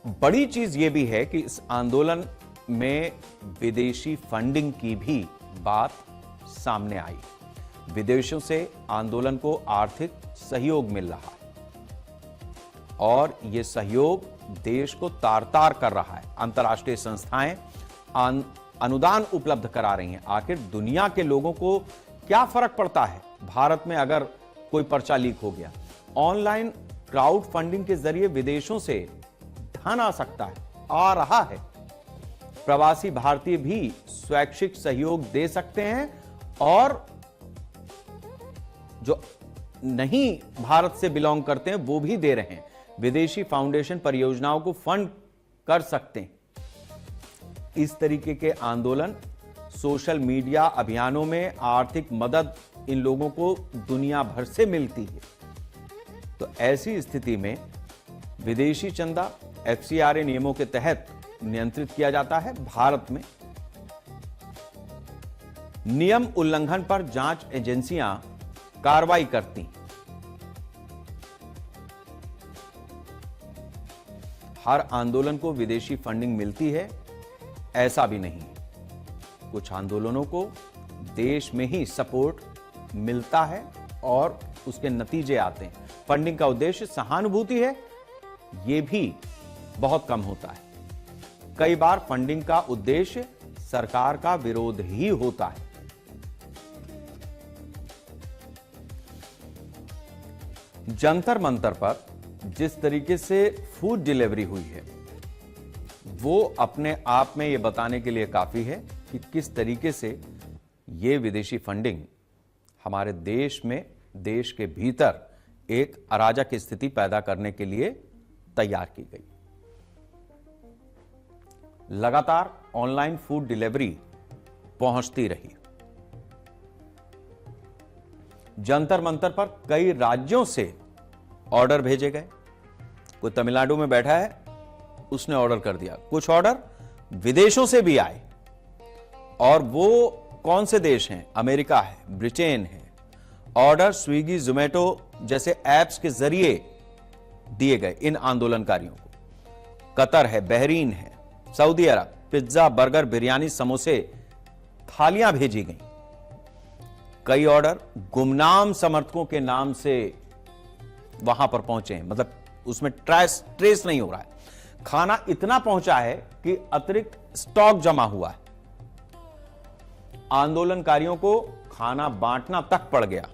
बड़ी चीज यह भी है कि इस आंदोलन में विदेशी फंडिंग की भी बात सामने आई। विदेशों से आंदोलन को आर्थिक सहयोग मिल रहा है और यह सहयोग देश को तार तार कर रहा है। अंतर्राष्ट्रीय संस्थाएं अनुदान उपलब्ध करा रही हैं। आखिर दुनिया के लोगों को क्या फर्क पड़ता है भारत में अगर कोई पर्चा लीक हो गया? ऑनलाइन क्राउड फंडिंग के जरिए विदेशों से धन आ सकता है, आ रहा है। प्रवासी भारतीय भी स्वैच्छिक सहयोग दे सकते हैं और जो नहीं भारत से बिलोंग करते हैं वो भी दे रहे हैं। विदेशी फाउंडेशन परियोजनाओं को फंड कर सकते हैं। इस तरीके के आंदोलन, सोशल मीडिया अभियानों में आर्थिक मदद इन लोगों को दुनिया भर से मिलती है। तो ऐसी स्थिति में विदेशी चंदा एफसीआरए नियमों के तहत नियंत्रित किया जाता है। भारत में नियम उल्लंघन पर जांच एजेंसियां कार्रवाई करती। हर आंदोलन को विदेशी फंडिंग मिलती है ऐसा भी नहीं। कुछ आंदोलनों को देश में ही सपोर्ट मिलता है और उसके नतीजे आते हैं। फंडिंग का उद्देश्य सहानुभूति है, यह भी बहुत कम होता है। कई बार फंडिंग का उद्देश्य सरकार का विरोध ही होता है। जंतर मंतर पर जिस तरीके से फूड डिलीवरी हुई है वो अपने आप में यह बताने के लिए काफी है कि किस तरीके से यह विदेशी फंडिंग हमारे देश में, देश के भीतर एक अराजक स्थिति पैदा करने के लिए तैयार की गई। लगातार ऑनलाइन फूड डिलीवरी पहुंचती रही। जंतर मंतर पर कई राज्यों से ऑर्डर भेजे गए। कोई तमिलनाडु में बैठा है, उसने ऑर्डर कर दिया। कुछ ऑर्डर विदेशों से भी आए और वो कौन से देश हैं? अमेरिका है, ब्रिटेन है। ऑर्डर स्विगी, जोमेटो जैसे ऐप्स के जरिए दिए गए इन आंदोलनकारियों को। कतर है, बहरीन है, सऊदी अरब, पिज्जा, बर्गर, बिरयानी, समोसे, थालियां भेजी गई। कई ऑर्डर गुमनाम समर्थकों के नाम से वहां पर पहुंचे हैं, मतलब उसमें ट्रेस नहीं हो रहा है। खाना इतना पहुंचा है कि अतिरिक्त स्टॉक जमा हुआ है। आंदोलनकारियों को खाना बांटना तक पड़ गया।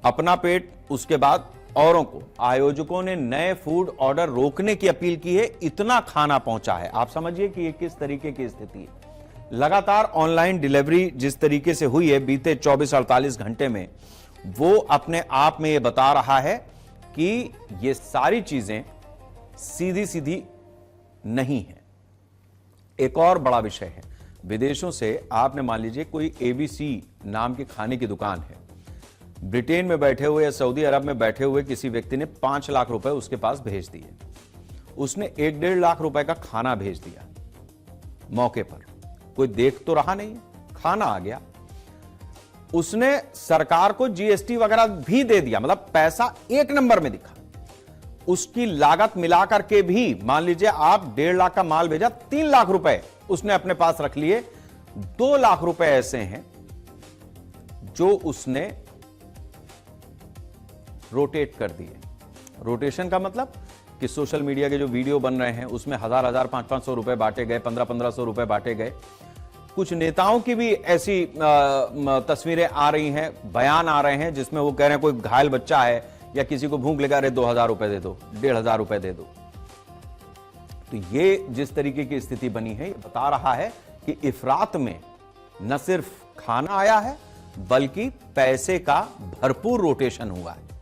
अपना पेट, उसके बाद औरों को। आयोजकों ने नए फूड ऑर्डर रोकने की अपील की है, इतना खाना पहुंचा है। आप समझिए कि यह किस तरीके की स्थिति है। लगातार ऑनलाइन डिलीवरी जिस तरीके से हुई है बीते 24-48 घंटे में, वो अपने आप में यह बता रहा है कि ये सारी चीजें सीधी सीधी नहीं है। एक और बड़ा विषय है, विदेशों से आपने मान लीजिए कोई एबीसी नाम के खाने की दुकान है, ब्रिटेन में बैठे हुए या सऊदी अरब में बैठे हुए किसी व्यक्ति ने 5 लाख रुपए उसके पास भेज दिए। उसने 1-1.5 लाख रुपए का खाना भेज दिया मौके पर। कोई देख तो रहा नहीं, खाना आ गया। उसने सरकार को जीएसटी वगैरह भी दे दिया, मतलब पैसा एक नंबर में दिखा। उसकी लागत मिलाकर के भी मान लीजिए आप 1.5 लाख का माल भेजा, 3 लाख रुपए उसने अपने पास रख लिए। 2 लाख रुपए ऐसे हैं जो उसने रोटेट कर दिए। रोटेशन का मतलब कि सोशल मीडिया के जो वीडियो बन रहे हैं उसमें 1000-1000, 500-500 रुपए बांटे गए, 1500-1500 रुपए बांटे गए। कुछ नेताओं की भी ऐसी तस्वीरें आ रही हैं, बयान आ रहे हैं जिसमें वो कह रहे हैं कोई घायल बच्चा है या किसी को भूख लगा, अरे 2000 रुपए दे दो, 1500 रुपए दे दो। तो ये जिस तरीके की स्थिति बनी है, ये बता रहा है कि इफरात में न सिर्फ खाना आया है बल्कि पैसे का भरपूर रोटेशन हुआ है।